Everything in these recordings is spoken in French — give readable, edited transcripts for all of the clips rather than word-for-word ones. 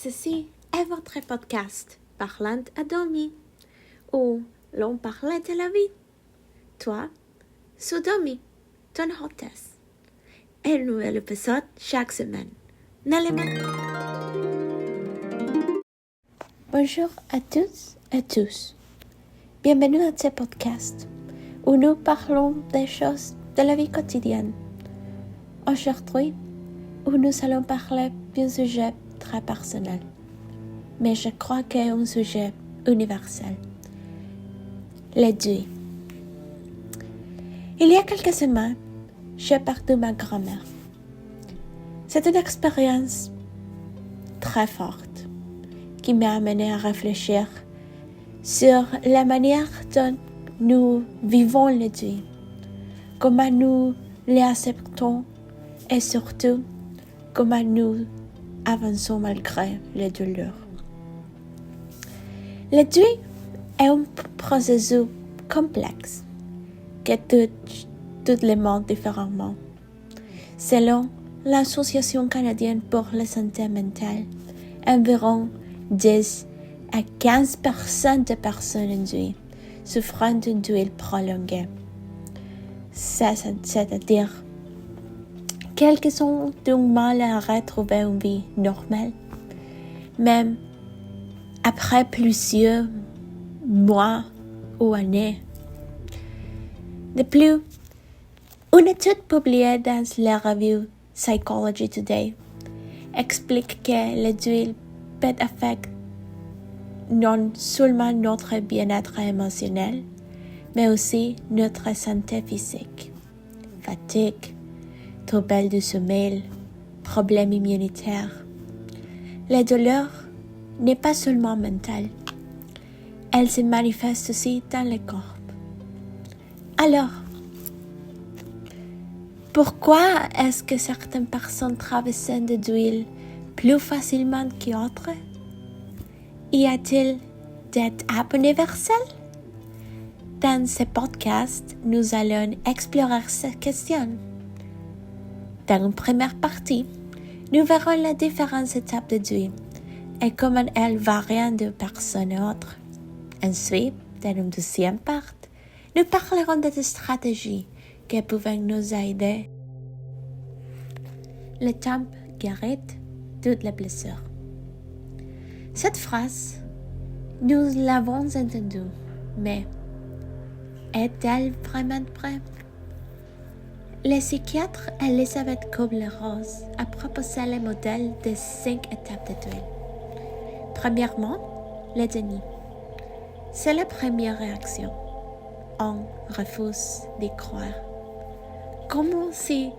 Ceci est votre podcast Parlant à Domi, où l'on parlait de la vie. Toi, Sodomi, ton hôtesse. Et un nouvel épisode chaque semaine. N'allez pas. Bonjour à tous et tous. Bienvenue à ce podcast où nous parlons des choses de la vie quotidienne. Aujourd'hui, où nous allons parler d'un sujet très personnel, mais je crois que c'est un sujet universel. Le deuil. Il y a quelques semaines, j'ai perdu ma grand-mère. C'est une expérience très forte qui m'a amené à réfléchir sur la manière dont nous vivons le deuil, comment nous l'acceptons et surtout comment nous avançons malgré les douleurs. Le deuil est un processus complexe qui touche tout le monde différemment. Selon l'Association canadienne pour la santé mentale, environ 10 à 15% de personnes en deuil souffrant d'un deuil prolongé. C'est-à-dire quelques ont du mal à retrouver une vie normale, même après plusieurs mois ou années. De plus, une étude publiée dans la revue Psychology Today explique que le deuil peut affecter non seulement notre bien-être émotionnel, mais aussi notre santé physique, fatigue, troubles du sommeil, problèmes immunitaires. La douleur n'est pas seulement mentale, elle se manifeste aussi dans le corps. Alors, pourquoi est-ce que certaines personnes traversent le deuil plus facilement qu'autres? Y a-t-il des étapes universelles? Dans ce podcast, nous allons explorer cette question. Dans une première partie, nous verrons les différentes étapes de deuil et comment elles varient d'une personne à l'autre. Ensuite, dans une deuxième partie, nous parlerons des stratégies qui peuvent nous aider. Le temps guérit toutes les blessures. Cette phrase, nous l'avons entendue, mais est-elle vraiment vraie? Le psychiatre Elisabeth Kubler-Ross a proposé le modèle des 5 étapes de deuil. Premièrement, le déni. C'est la première réaction. On refuse d'y croire. Comme si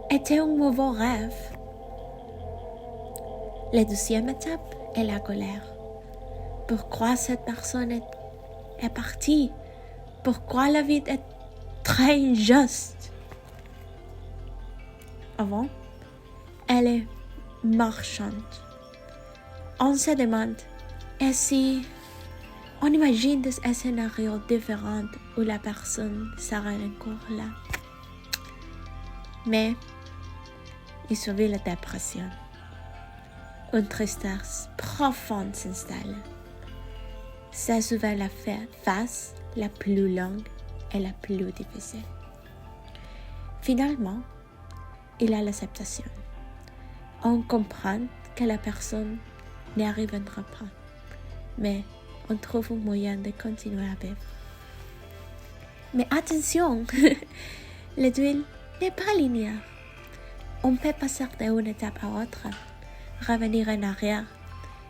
c'était un mauvais rêve. La deuxième étape est la colère. Pourquoi cette personne est partie? Pourquoi la vie est très injuste? Avant, elle est marchande. On se demande, et si on imagine des scénarios différents où la personne sera encore là? Mais il survit la dépression. Une tristesse profonde s'installe. C'est souvent la phase la plus longue et la plus difficile. Finalement, il y a l'acceptation. On comprend que la personne n'y arrivera pas, mais on trouve un moyen de continuer à vivre. Mais attention, le deuil n'est pas linéaire. On peut passer d'une étape à l'autre, revenir en arrière,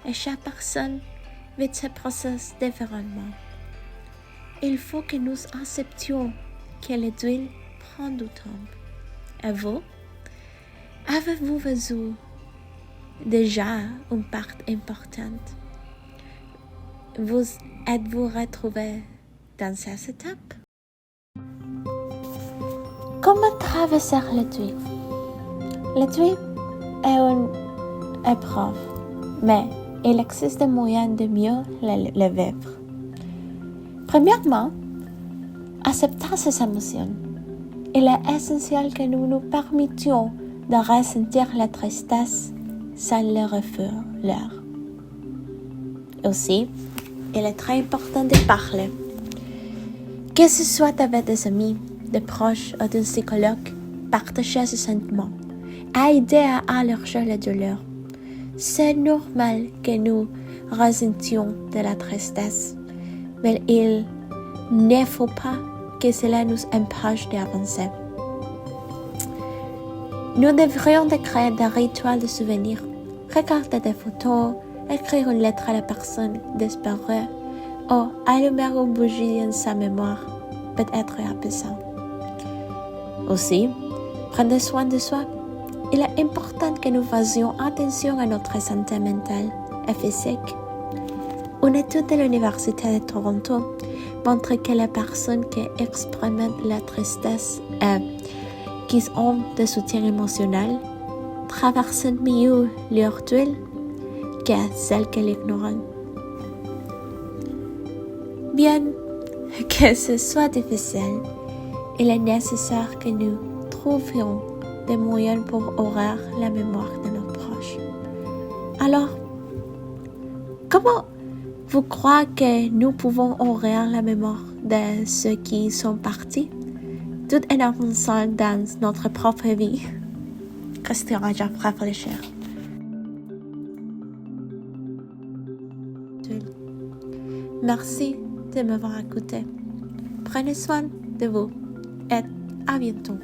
et chaque personne vit ce processus différemment. Il faut que nous acceptions que le deuil prend du temps. Et vous? Avez-vous vécu déjà une part importante? Vous êtes-vous retrouvé dans ces étapes? Comment traverser le deuil? Le deuil est une épreuve, mais il existe des moyens de mieux le vivre. Premièrement, accepter ses émotions. Il est essentiel que nous nous permettions de ressentir la tristesse sans le refuser. Aussi, il est très important de parler. Que ce soit avec des amis, des proches ou d'un psychologue, partager ce sentiment, aider à alléger la douleur. C'est normal que nous ressentions de la tristesse, mais il ne faut pas que cela nous empêche d'avancer. Nous devrions créer des rituels de souvenirs, regarder des photos, écrire une lettre à la personne disparue ou allumer une bougie en sa mémoire peut être apaisant. Aussi, prendre soin de soi. Il est important que nous faisions attention à notre santé mentale et physique. Une étude de l'Université de Toronto montre que les personnes qui expérimentent la tristesse et qui ont des soutiens émotionnels traversent mieux leur deuil que celles qui l'ignorent. Bien que ce soit difficile, il est nécessaire que nous trouvions des moyens pour honorer la mémoire de nos proches. Alors, comment vous croyez que nous pouvons honorer la mémoire de ceux qui sont partis, tout en avançant dans notre propre vie? Restez à réfléchir. Merci de m'avoir écouté. Prenez soin de vous et à bientôt.